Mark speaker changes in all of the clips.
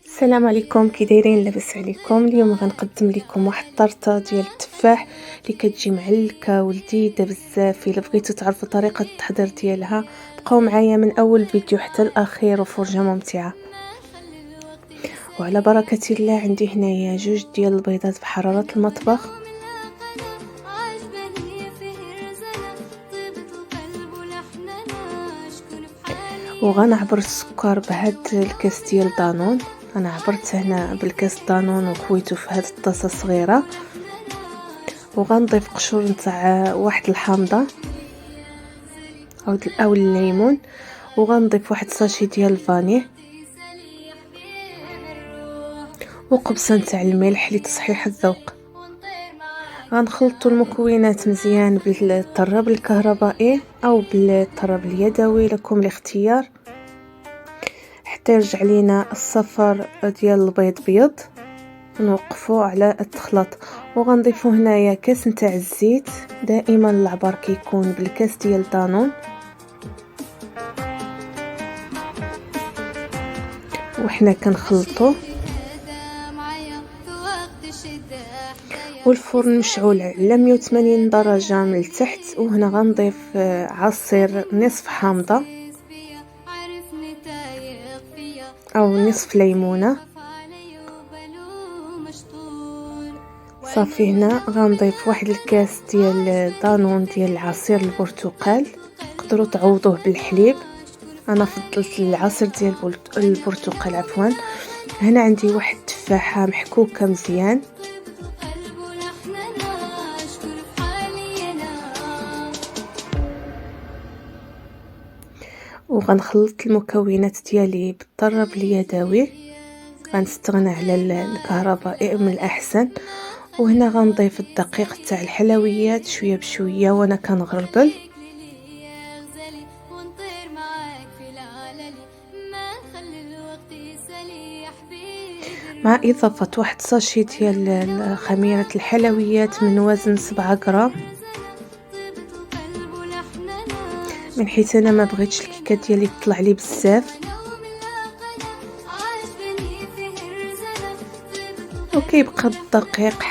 Speaker 1: السلام عليكم، كي دايرين؟ لاباس عليكم؟ اليوم غنقدم لكم واحد الطرطه ديال التفاح اللي كتجي معلكه ولذيذه بزاف. الا بغيتوا تعرفوا طريقه التحضير ديالها بقاو معايا من اول فيديو حتى الاخير، وفرجه ممتعه. وعلى بركه الله عندي هنايا 2 ديال البيضات بحراره المطبخ، وغنعبر السكر بهاد الكاس ديال دانون. انا عبرت هنا بالكاس دانون وكويته في هاد الطاسه صغيره، وغنضيف قشور نتاع واحد الحامضه او الليمون، وغنضيف واحد ساشي ديال الفاني وقبصه نتاع الملح لتصحيح الذوق. غنخلطوا المكونات مزيان بالطراب الكهربائي او بالطراب اليدوي، لكم الاختيار، حتى يرجع لينا الصفر ديال البيض بيض. نوقفوا على التخلط، وغنضيفوا هنايا كاس نتاع الزيت. دائما العبار كيكون بالكاس ديال دانون، وحنا كنخلطوا. والفرن مشعول على 180 درجه من التحت. وهنا غنضيف عصير نصف حامضه او نصف ليمونه. صافي، هنا غنضيف واحد الكاس ديال دانون ديال عصير البرتقال، تقدروا تعوضوه بالحليب، انا فضلت العصير ديال البرتقال عفوا. هنا عندي واحد تفاحه محكوكه مزيان، وغنخلط المكونات ديالي بالطراب اليدوي، غنستغنى على الكهربائي من الاحسن. وهنا غنضيف الدقيق تاع الحلويات شويه بشويه وانا كنغربل، مع اضافه واحد ساشي ديال خميره الحلويات من وزن 7 غرام، من حيث انا ما بغيتش الكيكه ديالي تطلع لي بزاف. وكيبقى الدقيق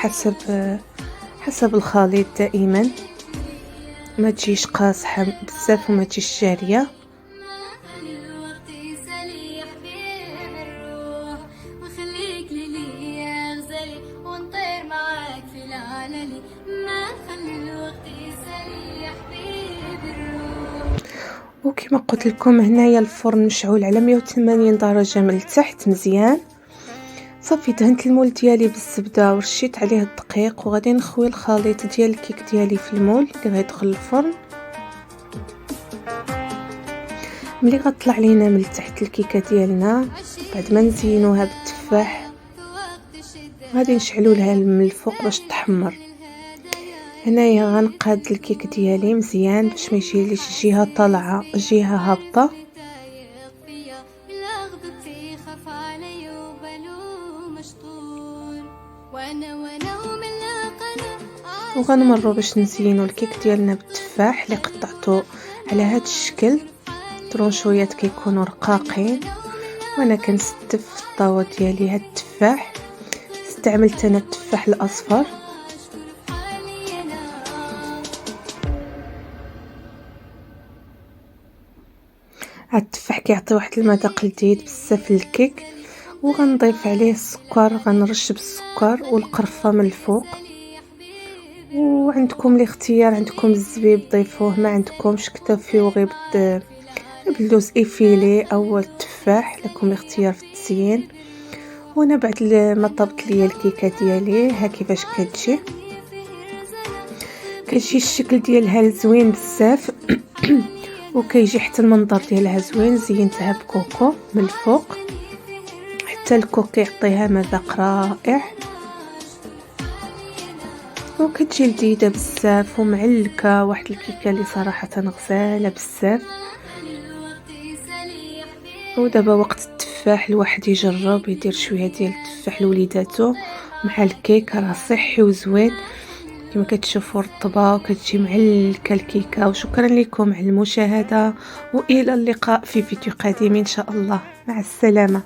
Speaker 1: حسب الخليط، دائما ما تجيش قاصحه بزاف وما تجيش جاريه. وكما قلت لكم هنايا الفرن مشعول على 180 درجه من التحت مزيان. صافي، دهنت المول ديالي بالزبده ورشيت عليه الدقيق، وغادي نخوي الخليط ديال الكيك ديالي في المول اللي غيدخل الفرن. ملي غطلع لينا من التحت الكيكه ديالنا بعد ما نزينوها بالتفاح، غادي نشعلوا لها من الفوق باش تحمر. هنايا غنقاد الكيك ديالي مزيان باش ما يجيليش جهه طالعه جهه هابطه. وغنمروا باش نزينوا الكيك ديالنا بالتفاح اللي قطعته على هذا الشكل، طرونشويات كيكونوا رقاقين. وانا كنستف في الطاوه ديالي هاد التفاح، استعملت انا التفاح الاصفر. هاد التفاح كيعطي واحد المذاق لذيذ بزاف للكيك. وغنضيف عليه السكر، غنرش بالسكر والقرفه من الفوق. وعندكم الاختيار، عندكم الزبيب ضيفوه، ما عندكمش اكتفيو غير باللوز ايفيلي او التفاح، لكم الاختيار في التزيين. وانا بعد ما طبت ليا الكيكه ديالي ها كيفاش كتجي الشكل ديالها زوين بزاف وكيجي حتى المنظر ديالها زوين. زينتها بكوكو من الفوق، حتى الكوكو يعطيها مذاق رائع، وكتجي لذيذه بزاف ومعلكه. واحد الكيكه اللي صراحه غزاله بزاف. ودابا وقت التفاح، الواحد يجرب يدير شويه ديال التفاح لوليداتو مع الكيك، راه صحي وزوين كما كتشوفوا رطبه وكتجي معلكه الكيكه. وشكرا لكم على المشاهده، والى اللقاء في فيديو قادم ان شاء الله. مع السلامه.